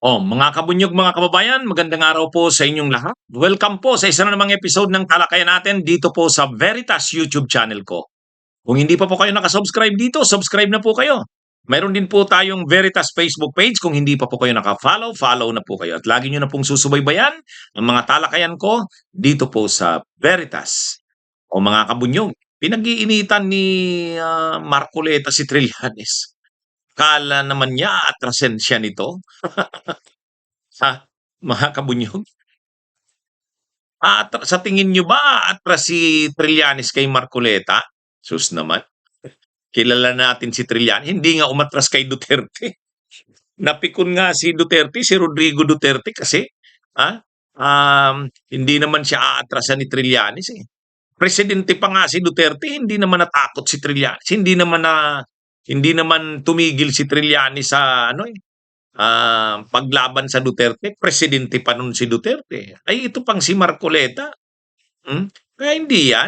Mga kabunyog, mga kababayan, magandang araw po sa inyong lahat. Welcome po sa isa na namang episode ng talakayan natin dito po sa Veritas YouTube channel ko. Kung hindi pa po kayo nakasubscribe dito, subscribe na po kayo. Mayroon din po tayong Veritas Facebook page. Kung hindi pa po kayo naka-follow, follow na po kayo. At lagi nyo na pong susubaybayan ang mga talakayan ko dito po sa Veritas. Mga kabunyog, pinag-iinitan ni Marcoleta si Trillanes. Kala naman niya atrasen siya nito. Sa mga kabunyog? Sa tingin nyo ba atras si Trillanes kay Marcoleta? Sus naman, kilala natin si Trillanes, hindi nga umatras kay Duterte. Napikon nga si Duterte, si Rodrigo Duterte kasi, ah, hindi naman siya aatrasan ni Trillanes eh. Presidente pa nga si Duterte, hindi naman natakot si Trillanes, hindi naman tumigil si Trillanes sa paglaban sa Duterte, presidente pa nun si Duterte. Ay ito pang si Marcoleta. Kaya hindi yan.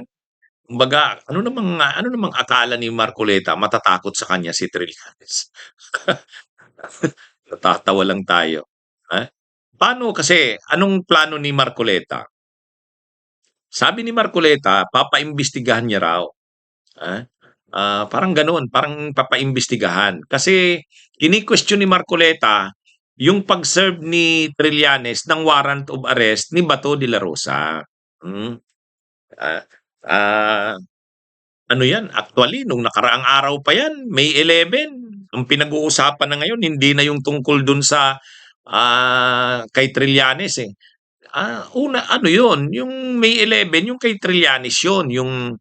Kumbaga, ano namang akala ni Marcoleta matatakot sa kanya si Trillanes? Natatawa lang tayo. Ha? Paano kasi, anong plano ni Marcoleta? Sabi ni Marcoleta, papaimbestigahan niya raw. Ha? Parang ganoon, parang papaimbestigahan. Kasi kini-question ni Marcoleta yung pag-serve ni Trillanes ng warrant of arrest ni Bato de la Rosa. Hmm. Ah, ah, Ano yan, actually nung nakaraang araw pa yan, May 11, ang pinag-uusapan na ngayon hindi na yung tungkol dun sa kay Trillanes eh. Ano yun, yung May 11, yung kay Trillanes yun, yung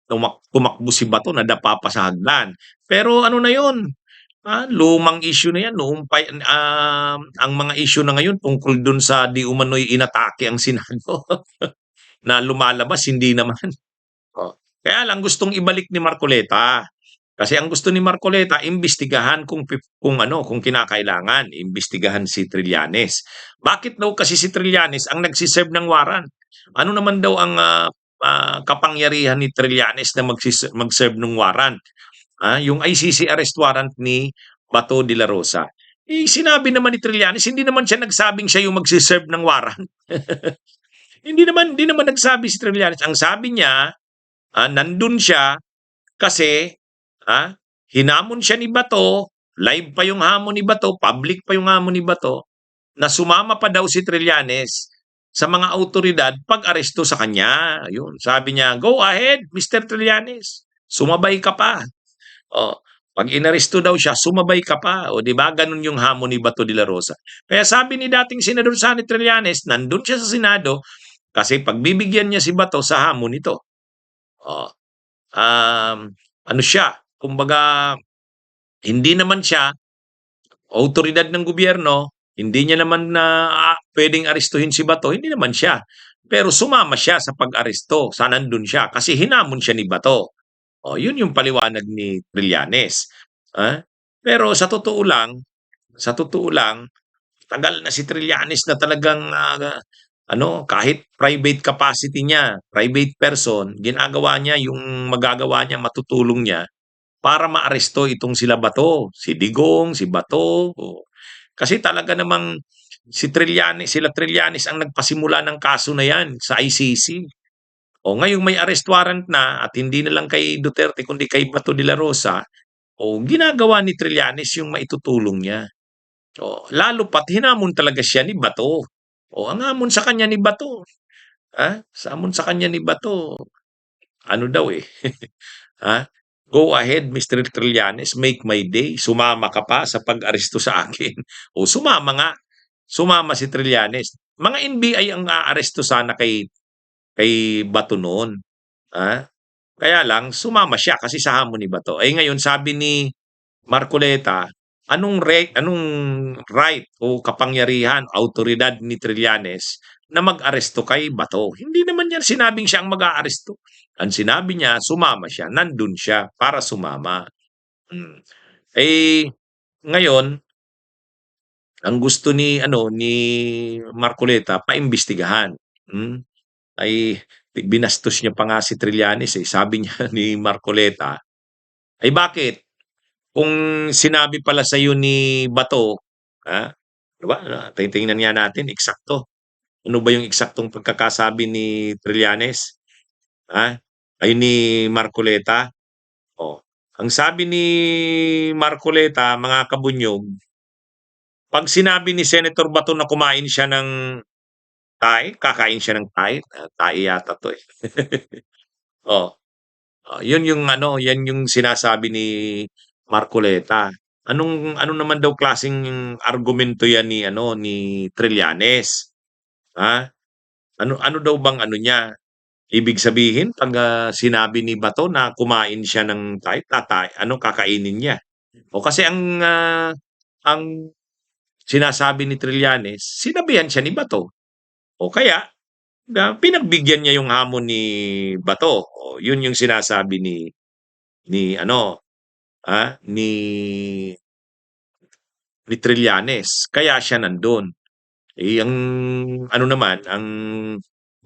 tumakbo si Bato, nadapa pa sa hagdan. Pero ano na yun, lumang issue na yan. Ang mga issue na ngayon tungkol dun sa di umano'y inatake ang Senado na lumalabas, hindi naman. Kaya lang gustong ibalik ni Marcoleta. Kasi ang gusto ni Marcoleta, imbestigahan kung kinakailangan, imbestigahan si Trillanes. Bakit daw kasi si Trillanes ang nagsiserve ng warrant? Ano naman daw ang kapangyarihan ni Trillanes na mag-serve ng warrant? Yung ICC arrest warrant ni Bato de la Rosa. Sinabi naman ni Trillanes, hindi naman siya nagsabing siya yung magsiserve ng warrant. Hindi naman nagsabi si Trillanes. Ang sabi niya, nandun siya kasi hinamon siya ni Bato, live pa yung hamon ni Bato, public pa yung hamon ni Bato, na sumama pa daw si Trillanes sa mga autoridad pag-aresto sa kanya. Yun, sabi niya, go ahead, Mr. Trillanes. Sumabay ka pa. Pag inaresto daw siya, sumabay ka pa. O di ba ganun yung hamon ni Bato de la Rosa. Kaya sabi ni dating Senador Sonny Trillanes, nandun siya sa Senado kasi pagbibigyan niya si Bato sa hamon nito. Oh, ano siya, kumbaga hindi naman siya autoridad ng gobyerno, hindi niya naman na pwedeng arestuhin si Bato, hindi naman siya. Pero sumama siya sa pag-aresto, sa nandun siya kasi hinamon siya ni Bato. Yun yung paliwanag ni Trillanes. Pero sa totoo lang, tagal na si Trillanes na talagang kahit private capacity niya, private person, ginagawa niya yung magagawa niya, matutulong niya para maaresto itong sila Bato, si Digong, si Bato. Kasi talaga namang sila Trillanes ang nagpasimula ng kaso na yan sa ICC. Ngayong may arrest warrant na at hindi na lang kay Duterte kundi kay Bato de la Rosa, ginagawa ni Trillanes yung maitutulong niya. Lalo pat hinamon talaga siya ni Bato. Ang hamon sa kanya ni Bato, sa hamon sa kanya ni Bato, ano daw eh, go ahead, Mr. Trillanes, make my day. Sumama ka pa sa pag-aresto sa akin. Sumama nga. Sumama si Trillanes. Mga NBI ang aaresto sana kay Bato noon. Kaya lang, sumama siya kasi sa hamon ni Bato. Ngayon, sabi ni Marcoleta, anong right o kapangyarihan, autoridad ni Trillanes na mag-aresto kay Bato? Hindi naman yan sinabing siya ang mag-aaresto. Ang sinabi niya, sumama siya, nandun siya para sumama. Ngayon, ang gusto ni Marcoleta, paimbestigahan. Binastos niya pa nga si Trillanes Sabi niya ni Marcoleta, bakit? Kung sinabi pala sa iyo ni Bato, 'Di ba, titingnan nga natin eksakto. Ano ba yung eksaktong pagkakasabi ni Trillanes, ay ni Marcoleta? Oh, ang sabi ni Marcoleta, mga kabunyog, 'pag sinabi ni Senator Bato na kumain siya ng kakain siya ng tae yata 'to, eh. Oh, yun yung ano, yan yung sinasabi ni Marcoleta. Ano naman daw klaseng argumento yan ni ano, ni Trillanes, ha? Ano ano daw bang ano niya, ibig sabihin 'pag, sinabi ni Bato na kumain siya ng kakainin niya. O kasi ang sinasabi ni Trillanes, sinabihan siya ni Bato o kaya pinagbigyan niya yung hamon ni Bato. O yun yung sinasabi ni ano, ni Trillanes, kaya siya nandun. Eh, ang ano naman, ang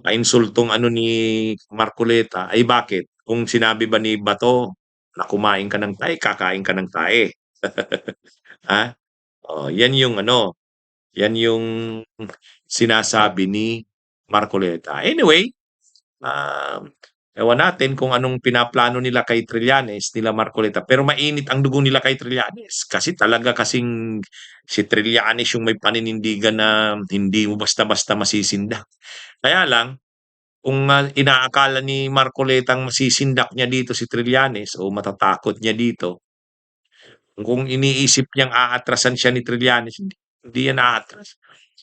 painsultong ano ni Marcoleta ay bakit kung sinabi ba ni Bato na kumain ka ng tae, kakain ka ng tae. Ha? Oh, yan yung ano, yan yung sinasabi ni Marcoleta. Anyway, um, ewan natin kung anong pinaplano nila kay Trillanes, nila Marcoleta, pero mainit ang dugo nila kay Trillanes kasi talaga kasing si Trillanes yung may paninindigan na hindi mo basta-basta masisindak. Kaya lang, kung, inaakala ni Marcoletang masisindak niya dito si Trillanes o matatakot niya dito, kung iniisip niyang aatrasan siya ni Trillanes, hindi yan aatras.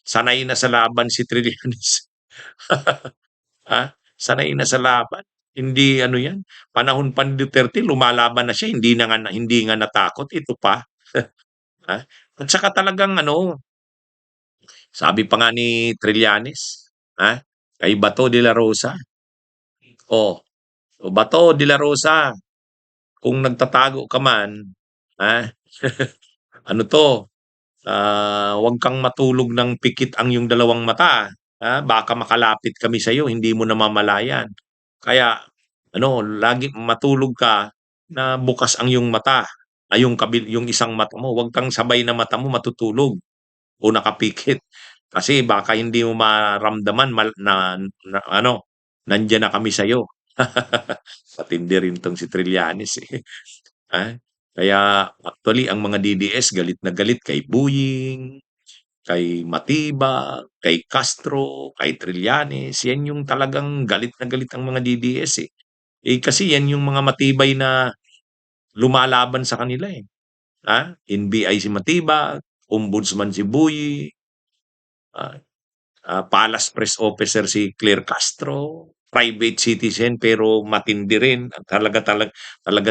Sanay na sa laban si Trillanes. Sanay na sa laban. Hindi ano 'yan, panahon pa ni Duterte lumalaban na siya, hindi nga natakot, ito pa. ha? At saka talagang ano, sabi pa nga ni Trillanes, kay Bato de la Rosa, "Oh, o Bato de la Rosa, kung nagtatago ka man, ah, ano 'to, 'wag kang matulog ng pikit ang iyong dalawang mata, baka makalapit kami sa'yo hindi mo namamalayan. Kaya ano, lagi matulog ka na bukas ang iyong mata, yung isang mata mo, 'wag kang sabay na mata mo matutulog o nakapikit. Kasi baka hindi mo maramdaman na ano, nandiyan na kami sa'yo." Matindi rin 'tong si Trillanes, eh. Kaya actually ang mga DDS galit na galit kay Buying, kay Matibag, kay Castro, kay Trillanes, yan yung talagang galit na galit ang mga DDS, eh. Eh, kasi yan yung mga matibay na lumalaban sa kanila, eh, NBI si Matibag, Ombudsman si Buying, ah, Palace Press Officer si Claire Castro, private citizen pero matindi rin talaga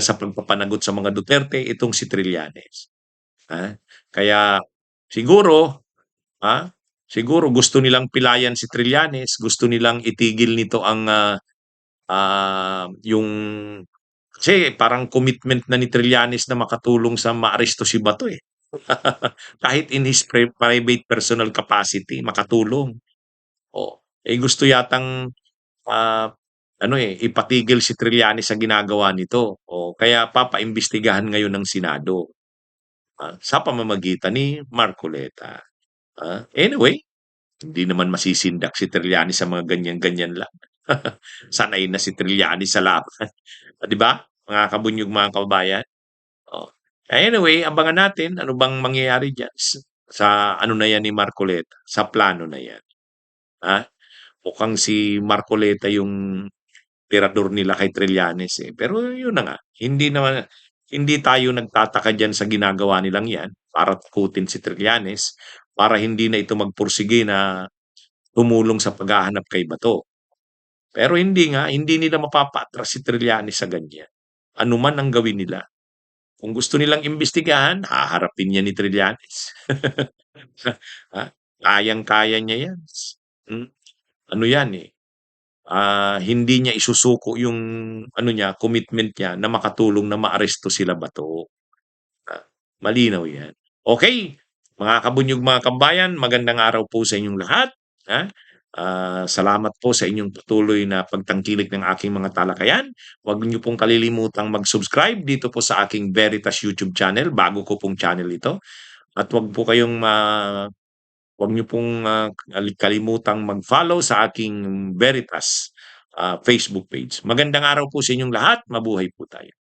sa pagpapanagot sa mga Duterte itong si Trillanes. Kaya siguro, siguro gusto nilang pilayan si Trillanes, gusto nilang itigil nito ang, yung kasi parang commitment na ni Trillanes na makatulong sa maaresto si Bato, eh. Kahit in his private personal capacity makatulong, oh. Eh, gusto yatang, ano, eh, ipatigil si Trillanes sa ginagawa nito, oh, kaya papaimbestigahan ngayon ng Senado, sa pamamagitan ni Marcoleta. Anyway, hindi naman masisindak si Trillanes sa mga ganyan-ganyan lang. Sanay na si Trillanes sa laban, 'di ba? Mga kabunyog, mga kababayan. Oh, anyway, abangan natin ano bang mangyayari diyan sa ano na 'yan ni Marcoleta, sa plano na 'yan, ha? Mukhang si Marcoleta yung tirador nila kay Trillanes, eh. Pero yun na nga, hindi tayo nagtataka diyan sa ginagawa nilang 'yan para takutin si Trillanes, para hindi na ito magpursige na tumulong sa paghahanap kay Bato. Pero hindi nila mapapa-atras si Trillanes sa ganyan. Ano man ang gawin nila. Kung gusto nilang imbestigahan, haharapin yan ni Trillanes. Kayang-kaya niya yan. Hmm, ano yan, eh, hindi niya isusuko yung ano niya, commitment niya na makatulong na maaresto sila Bato. Malinaw yan. Okay, mga kabunyog, mga kabayan, magandang araw po sa inyong lahat, ha. Salamat po sa inyong patuloy na pagtangkilik ng aking mga talakayan. Huwag niyo pong kalilimutang mag-subscribe dito po sa aking Veritas YouTube channel, bago ko pong channel ito. At huwag po kayong Huwag niyo pong, kalimutang mag-follow sa aking Veritas, Facebook page. Magandang araw po sa inyong lahat, mabuhay po tayo.